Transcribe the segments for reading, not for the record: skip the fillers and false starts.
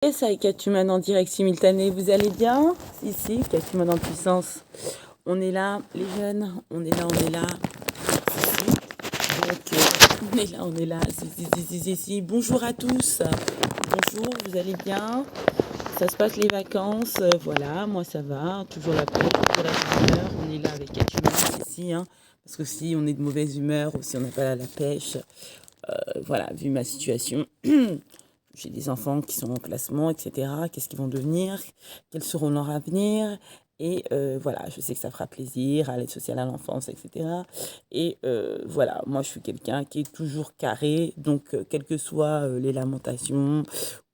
Et ça, Catwoman en direct simultané, vous allez bien? Ici, Catwoman en puissance. On est là, les jeunes, on est là. Donc, on est là. Si. Bonjour à tous. Bonjour, vous allez bien? Ça se passe les vacances, voilà, moi ça va, toujours la paix, toujours la humeur. On est là avec Catwoman ici, hein, parce que si on est de mauvaise humeur ou si on n'a pas la pêche, voilà, vu ma situation. J'ai des enfants qui sont en placement, etc. Qu'est-ce qu'ils vont devenir? Quels seront leur avenir? Et voilà, je sais que ça fera plaisir à l'aide sociale à l'enfance, etc. Et voilà, moi je suis quelqu'un qui est toujours carré, donc quelles que soient les lamentations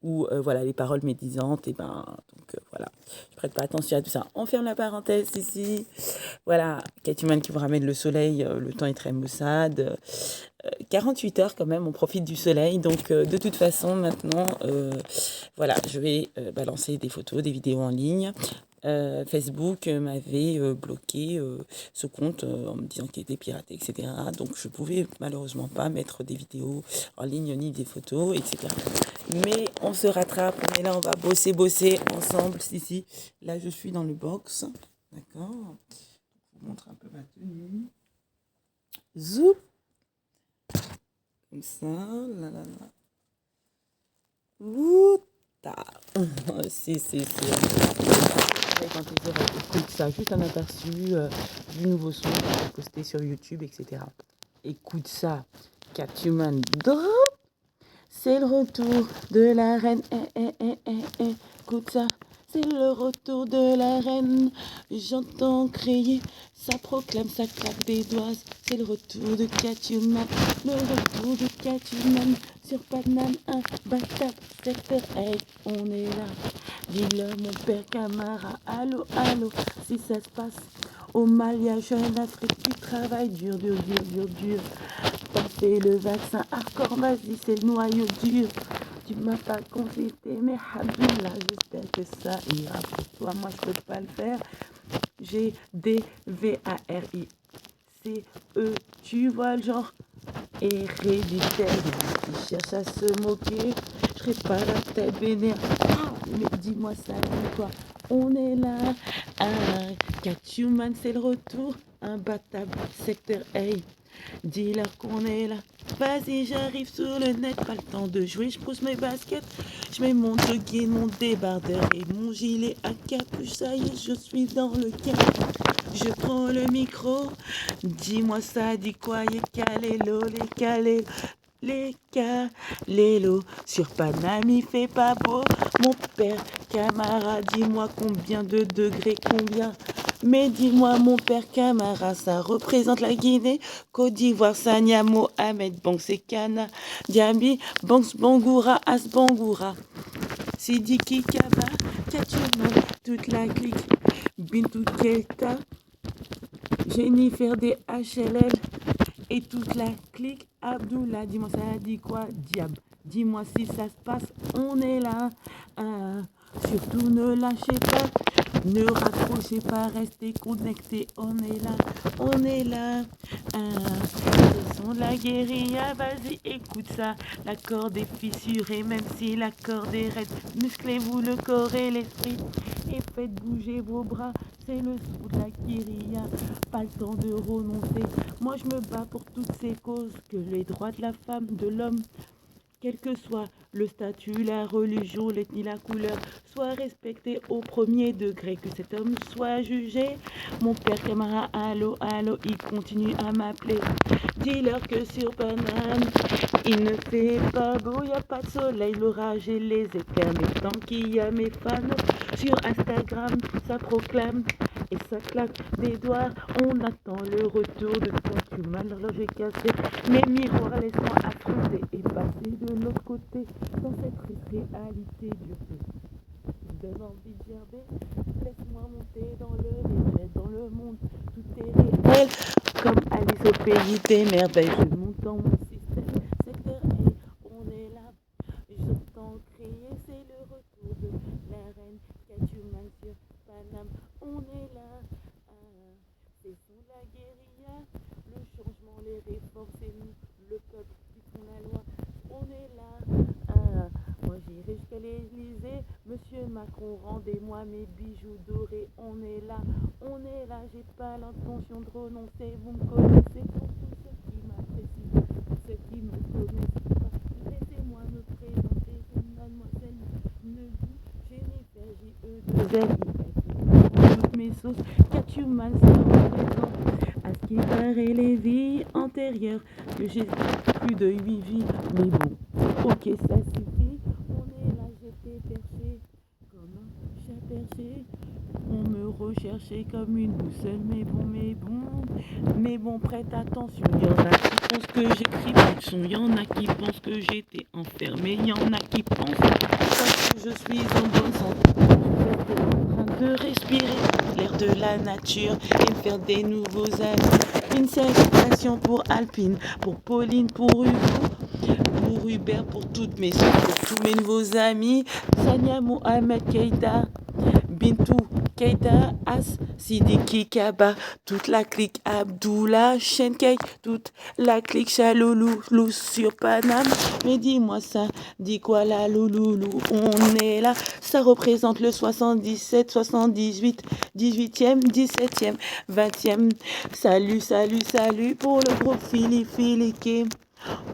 ou voilà les paroles médisantes, et ben donc voilà, je prête pas attention à tout ça. On ferme la parenthèse ici. Voilà, Catwoman qui vous ramène le soleil, le temps est très maussade. 48 heures quand même, on profite du soleil. Donc de toute façon, maintenant, voilà, je vais balancer des photos, des vidéos en ligne. Facebook m'avait bloqué ce compte en me disant qu'il était piraté, etc. Donc je pouvais malheureusement pas mettre des vidéos en ligne ni des photos, etc. Mais on se rattrape, on est là, on va bosser ensemble. Si, là je suis dans le box, d'accord. Je vous montre un peu ma tenue. Zoup. Comme ça, là. Ouh, c'est. Écoute ça, juste un aperçu du nouveau son qu'on va poster sur YouTube, etc. Écoute ça, Catwoman drop, c'est le retour de la reine. Écoute ça, c'est le retour de la reine. J'entends crier, ça proclame, ça claque des doigts. C'est le retour de Catwoman, le retour de Catwoman. Sur Paname, un bâtard, secteur 8, on est là. Dis-le, mon père Camara, allô, si ça se passe au Mali, jeune Afrique, tu travailles dur. T'as fait le vaccin hardcore, vas-y, c'est le noyau dur. Tu m'as pas consulté, mais Habibla, j'espère que ça ira pour toi. Moi, je peux pas le faire. J'ai des VARICE, tu vois le genre héréditaire qui cherche à se moquer. Je serai pas la tête vénère. Ah, mais dis-moi ça, dis-toi. On est là. Catwoman, c'est le retour. Imbattable, secteur A. Dis-leur qu'on est là. Vas-y, j'arrive sur le net, pas le temps de jouer. Je pousse mes baskets, je mets mon jogging, mon débardeur et mon gilet à capuche. Ça y est, je suis dans le cadre. Je prends le micro, dis-moi ça, dis quoi, les calélos. Sur Paname, il fait pas beau, mon père Camara, dis-moi combien de degrés, combien. Mais dis-moi, mon père Camara, ça représente la Guinée, Côte d'Ivoire, Sanya, Mohamed, Banks, Kana, Diaby, Banks, Bangoura, Asbangoura, Sidiki, Kaba, Catwoman, toute la clique, Bintou Keita, Jennifer des HLL et toute la clique. Abdullah, dis-moi ça dit quoi, diable? Dis-moi si ça se passe, on est là. Surtout ne lâchez pas, ne raccrochez pas, restez connectés, on est là. Ce sont de la guérilla, vas-y, écoute ça. La corde est fissurée, même si la corde est raide. Musclez-vous le corps et l'esprit et faites bouger vos bras. C'est le son de la guérilla, pas le temps de renoncer. Moi je me bats pour toutes ces causes, que les droits de la femme, de l'homme, quel que soit le statut, la religion, l'ethnie, la couleur, soit respecté au premier degré, que cet homme soit jugé. Mon père Camara, allô, il continue à m'appeler. Dis-leur que sur Paname, il ne fait pas beau, y a pas de soleil, l'orage et les éclairs. Mais tant qu'il y a mes fans sur Instagram, ça proclame et ça claque des doigts. On attend le retour de Catwoman. L'horloge est cassée, mes miroirs laisse-moi affronter et passer de l'autre côté dans cette triste réalité dure. Je donne envie de gerber, laisse-moi monter dans le réel, dans le monde, tout est réel. Comme Alice au pays des merveilles, je monte dans mon système, secteur A, on est là. J'entends crier, c'est le retour de la reine Catwoman sur Paname. On est là, c'est sous la guérilla, le changement, les réformes, c'est nous, le peuple qui font la loi. On est là, moi j'irai jusqu'à les l'Élysée, Monsieur Macron, rendez-moi mes bijoux dorés. On est là, j'ai pas l'intention de renoncer. Vous me connaissez pour tous ceux qui m'apprécient, pour ceux qui me connaissent pas. Laissez-moi me présenter, c'est Mademoiselle Neuilly, Jennifer J.E. toutes mes sauces, Cathuman, ça représente. À ce qui paraît les vies antérieures, que j'ai plus de 8 vies, mais bon, ok, ça suffit. On est là, j'étais perché comme un chat perché. On me recherchait comme une boussole, mais bon, prête attention. Il y en a qui pensent que j'écris plus de son, il y en a qui pensent que j'étais enfermé, il y en a qui pensent que je suis en bonne santé. Je suis en train de respirer l'air de la nature et me faire des nouveaux amis. Une salutation pour Alpine, pour Pauline, pour Hugo, pour Hubert, pour toutes mes soeurs, pour tous mes nouveaux amis. Sania Mohamed Keita, Bintou Keita, As, Sidiki Kaba, toute la clique Abdullah, Shenkei, toute la clique Chaloulou, Lou sur Paname. Mais dis-moi ça, dis quoi la louloulou, on est là, ça représente le 77, 78, 18e, 17e, 20e. Salut, salut, salut pour le groupe Philippe.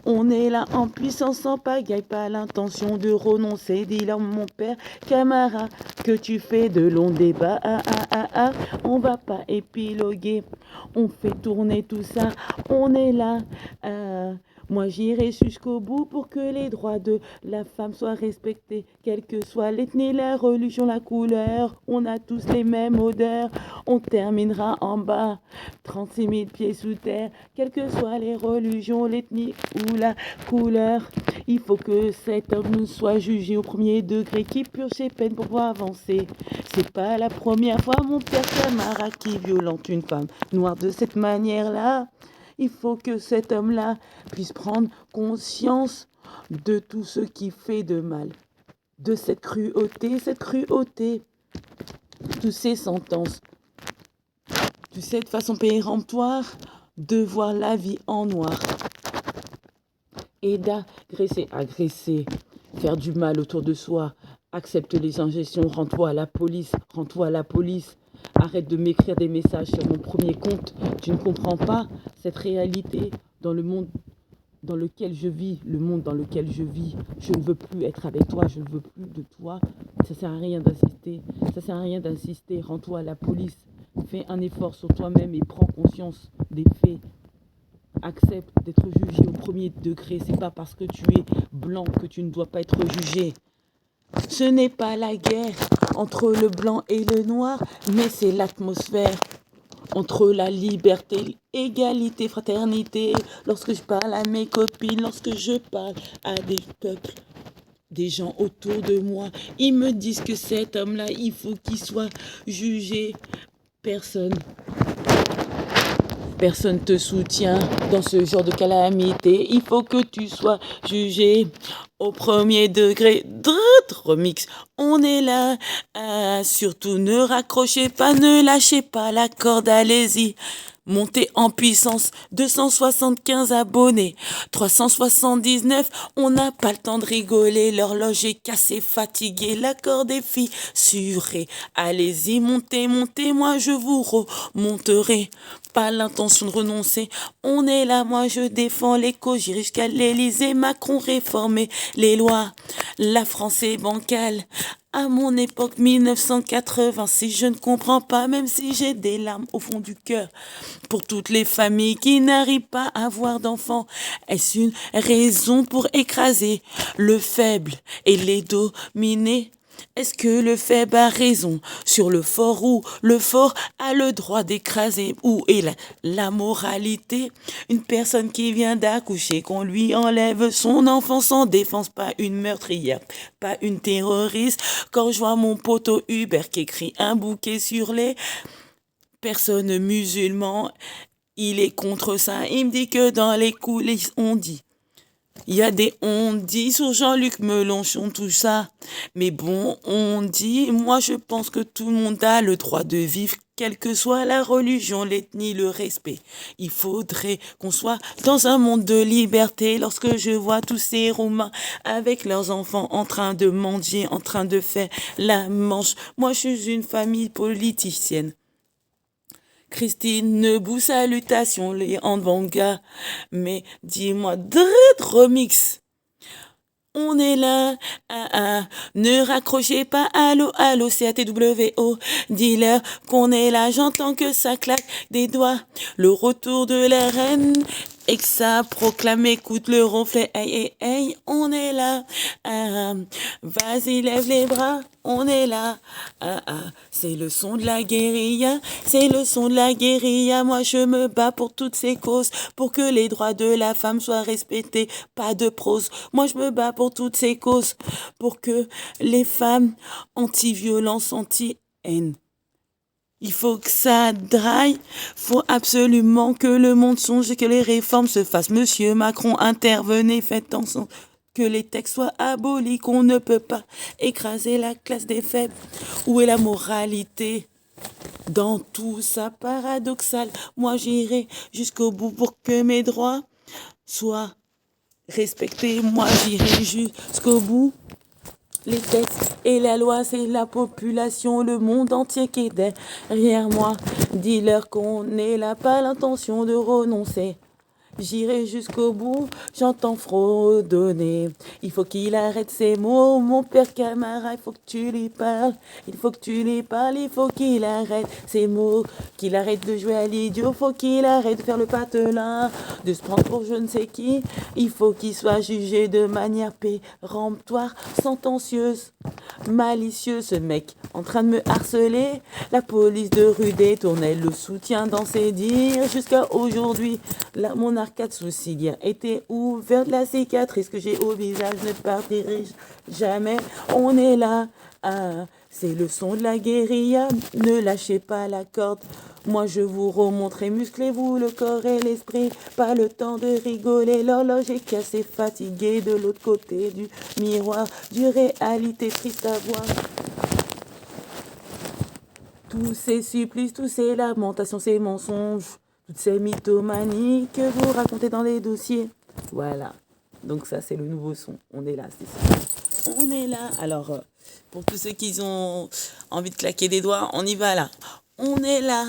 On est là en puissance sans pagaille, pas l'intention de renoncer, dis-leur mon père, camarade, que tu fais de longs débats, on va pas épiloguer, on fait tourner tout ça, on est là, moi j'irai jusqu'au bout pour que les droits de la femme soient respectés, quelle que soit l'ethnie, la religion, la couleur, on a tous les mêmes odeurs, on terminera en bas, 36 000 pieds sous terre, quelles que soient les religions, l'ethnie ou la couleur. Il faut que cet homme soit jugé au premier degré, qui purge ses peines pour pouvoir avancer. C'est pas la première fois, mon père Camara, qui violente une femme noire de cette manière-là. Il faut que cet homme-là puisse prendre conscience de tout ce qui fait de mal, de cette cruauté, toutes ces sentences, de cette façon péremptoire de voir la vie en noir et agresser, faire du mal autour de soi, accepte les injections, rends-toi à la police, arrête de m'écrire des messages sur mon premier compte, tu ne comprends pas cette réalité dans le monde dans lequel je vis, je ne veux plus être avec toi, je ne veux plus de toi, ça sert à rien d'insister, rends-toi à la police, fais un effort sur toi-même et prends conscience des faits. Accepte d'être jugé au premier degré. C'est pas parce que tu es blanc que tu ne dois pas être jugé. Ce n'est pas la guerre entre le blanc et le noir, mais c'est l'atmosphère entre la liberté, l'égalité, fraternité. Lorsque je parle à mes copines, lorsque je parle à des peuples, des gens autour de moi, ils me disent que cet homme-là, il faut qu'il soit jugé. Personne te soutient dans ce genre de calamité. Il faut que tu sois jugé au premier degré. Remix, on est là. Surtout ne raccrochez pas, ne lâchez pas la corde, allez-y. Montez en puissance, 275 abonnés, 379, on n'a pas le temps de rigoler, l'horloge est cassée, fatiguée, la corde est fissurée. Allez-y, montez, moi je vous remonterai. Pas l'intention de renoncer, on est là, moi je défends l'éco, j'irai jusqu'à l'Élysée, Macron réformer les lois, la France est bancale. À mon époque, 1986, je ne comprends pas, même si j'ai des larmes au fond du cœur. Pour toutes les familles qui n'arrivent pas à avoir d'enfants, est-ce une raison pour écraser le faible et les dominer? Est-ce que le faible a raison sur le fort ou le fort a le droit d'écraser? Où est la moralité? Une personne qui vient d'accoucher, qu'on lui enlève son enfant sans défense, pas une meurtrière, pas une terroriste. Quand je vois mon poteau Hubert qui écrit un bouquet sur les personnes musulmanes, il est contre ça. Il me dit que dans les coulisses, on dit Il y a des on-dit sur Jean-Luc Mélenchon, tout ça. Mais bon, on dit, moi je pense que tout le monde a le droit de vivre, quelle que soit la religion, l'ethnie, le respect. Il faudrait qu'on soit dans un monde de liberté. Lorsque je vois tous ces Roumains avec leurs enfants en train de mendier, en train de faire la manche. Moi je suis une famille politicienne. Christine Nebou, salutations, les Handbanga. Mais dis-moi, Dread Remix. On est là, ne raccrochez pas, allô, allô, CATWO, dis-leur qu'on est là, j'entends que ça claque des doigts, le retour de la reine, et que ça proclame, écoute le ronflet, hey, hey, hey, on est là, vas-y, lève les bras, on est là, c'est le son de la guérilla, c'est le son de la guérilla, moi je me bats pour toutes ces causes, pour que les droits de la femme soient respectés, pas de prose, moi je me bats pour toutes ces causes, pour que les femmes anti-violence, anti-haine. Il faut que ça draille, faut absolument que le monde songe et que les réformes se fassent. Monsieur Macron, intervenez, faites en sorte que les textes soient abolis, qu'on ne peut pas écraser la classe des faibles. Où est la moralité dans tout ça paradoxal? Moi j'irai jusqu'au bout pour que mes droits soient respectés. Moi j'irai jusqu'au bout. Les textes et la loi, c'est la population, le monde entier qui est derrière moi. Dis-leur qu'on n'est là, pas l'intention de renoncer. J'irai jusqu'au bout, j'entends fredonner. Il faut qu'il arrête ces mots, mon père Camara, il faut que tu lui parles. Il faut que tu lui parles, il faut qu'il arrête ces mots. Qu'il arrête de jouer à l'idiot, faut qu'il arrête de faire le patelin, de se prendre pour je ne sais qui. Il faut qu'il soit jugé de manière péremptoire, sentencieuse, malicieuse. Ce mec en train de me harceler, la police de rue des Tournelles le soutient dans ses dires. Jusqu'à aujourd'hui, mon arcade sourcilière était ouverte, la cicatrice que j'ai au visage ne partirait jamais. On est là, c'est le son de la guérilla, ne lâchez pas la corde. Moi je vous remonterai, musclez-vous le corps et l'esprit, pas le temps de rigoler, l'horloge est cassée, fatiguée de l'autre côté du miroir, du réalité triste à voir. Tous ces supplices, tous ces lamentations, ces mensonges, toutes ces mythomanies que vous racontez dans les dossiers. Voilà. Donc ça, c'est le nouveau son. On est là, c'est ça. On est là. Alors, pour tous ceux qui ont envie de claquer des doigts, on y va là. On est là.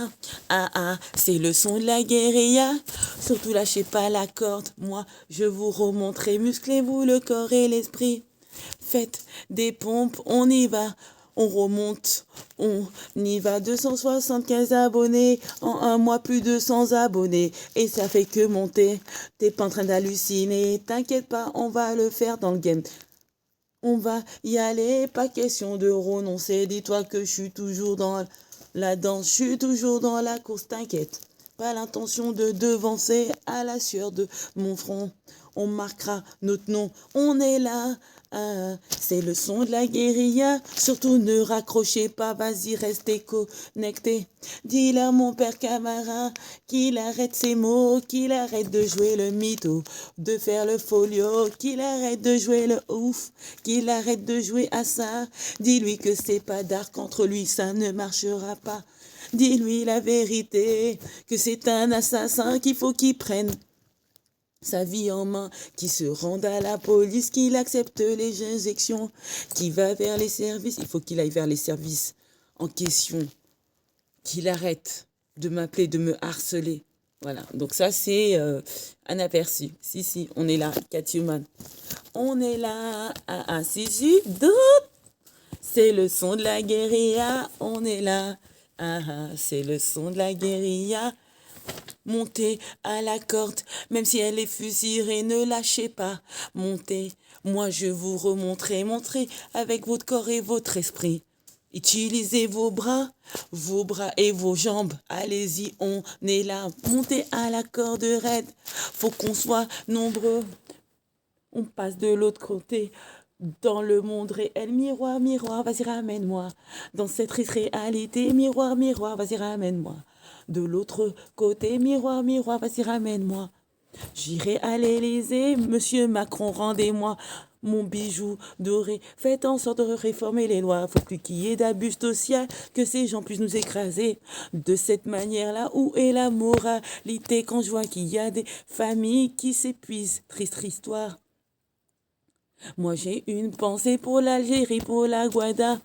C'est le son de la guérilla. Surtout lâchez pas la corde. Moi, je vous remonterai. Musclez-vous le corps et l'esprit. Faites des pompes, on y va. On remonte, on y va, 275 abonnés, en un mois plus de 100 abonnés, et ça fait que monter, t'es pas en train d'halluciner, t'inquiète pas, on va le faire dans le game. On va y aller, pas question de renoncer, dis-toi que je suis toujours dans la danse, je suis toujours dans la course, t'inquiète. Pas l'intention de devancer à la sueur de mon front. On marquera notre nom, on est là. C'est le son de la guérilla. Surtout ne raccrochez pas, vas-y, restez connectés. Dis-leur mon père Camara qu'il arrête ses mots, qu'il arrête de jouer le mytho, de faire le folio, qu'il arrête de jouer le ouf, qu'il arrête de jouer à ça. Dis-lui que c'est pas d'art contre lui, ça ne marchera pas. Dis-lui la vérité, que c'est un assassin qu'il faut qu'il prenne sa vie en main, qui se rende à la police, qu'il accepte les injections, qui va vers les services. Il faut qu'il aille vers les services en question, qu'il arrête de m'appeler, de me harceler. Voilà, donc ça c'est un aperçu. Si, on est là, Cathuman. On est là, si, c'est le son de la guérilla. On est là, c'est le son de la guérilla. Montez à la corde, même si elle est fusillée, ne lâchez pas. Montez, moi je vous remonterai, montrez avec votre corps et votre esprit. Utilisez vos bras et vos jambes. Allez-y, on est là. Montez à la corde raide. Faut qu'on soit nombreux. On passe de l'autre côté. Dans le monde réel, miroir, miroir, vas-y ramène-moi. Dans cette triste réalité, miroir, miroir, vas-y ramène-moi. De l'autre côté, miroir, miroir, vas-y ramène-moi. J'irai à l'Élysée, monsieur Macron, rendez-moi mon bijou doré. Faites en sorte de réformer les lois. Faut plus qu'il y ait d'abus social, que ces gens puissent nous écraser. De cette manière-là, où est la moralité quand je vois qu'il y a des familles qui s'épuisent? Triste histoire. Moi j'ai une pensée pour l'Algérie, pour la Guada.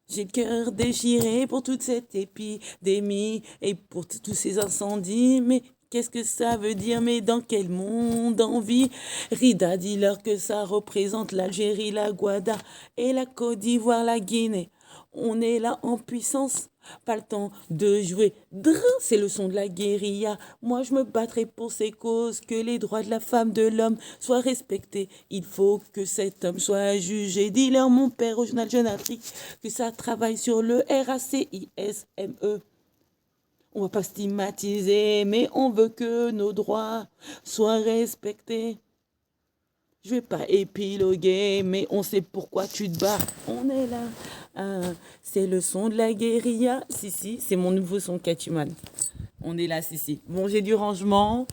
J'ai le cœur déchiré pour toute cette épidémie et pour tous ces incendies. Mais qu'est-ce que ça veut dire? Mais dans quel monde on vit? Rida, dis-leur que ça représente l'Algérie, la Guada et la Côte d'Ivoire, la Guinée. On est là en puissance, pas le temps de jouer. Drin, c'est le son de la guérilla. Moi, je me battrai pour ces causes, que les droits de la femme, de l'homme soient respectés. Il faut que cet homme soit jugé. Dis-leur, mon père, au journal Jeune Afrique, que ça travaille sur le RACISME. On va pas stigmatiser, mais on veut que nos droits soient respectés. Je vais pas épiloguer, mais on sait pourquoi tu te bats. On est là. C'est le son de la guérilla. Si, c'est mon nouveau son Cathuman. On est là, si. Bon, j'ai du rangement.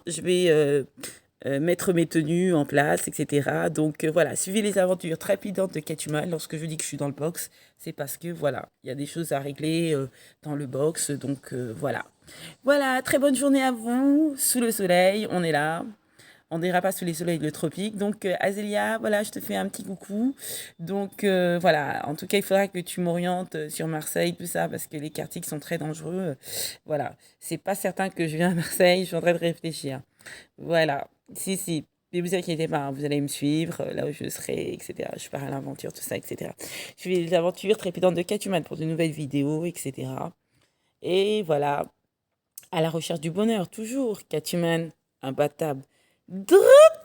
Je vais mettre mes tenues en place, etc. Donc voilà, suivez les aventures trépidantes de Cathuman. Lorsque je dis que je suis dans le box, c'est parce que voilà, il y a des choses à régler dans le box. Donc voilà. Voilà, très bonne journée à vous. Sous le soleil, on est là. On n'ira pas sous les soleils de tropique. Donc, Azélia, voilà, je te fais un petit coucou. Donc, voilà, en tout cas, il faudra que tu m'orientes sur Marseille, tout ça, parce que les quartiers qui sont très dangereux. Voilà, c'est pas certain que je viens à Marseille, je suis en train de réfléchir. Voilà, si. Mais vous inquiétez pas, vous allez me suivre, là où je serai, etc. Je pars à l'aventure, tout ça, etc. Je fais des aventures trépidantes de Cathuman pour de nouvelles vidéos, etc. Et voilà, à la recherche du bonheur, toujours, Cathuman, imbattable. Drrrt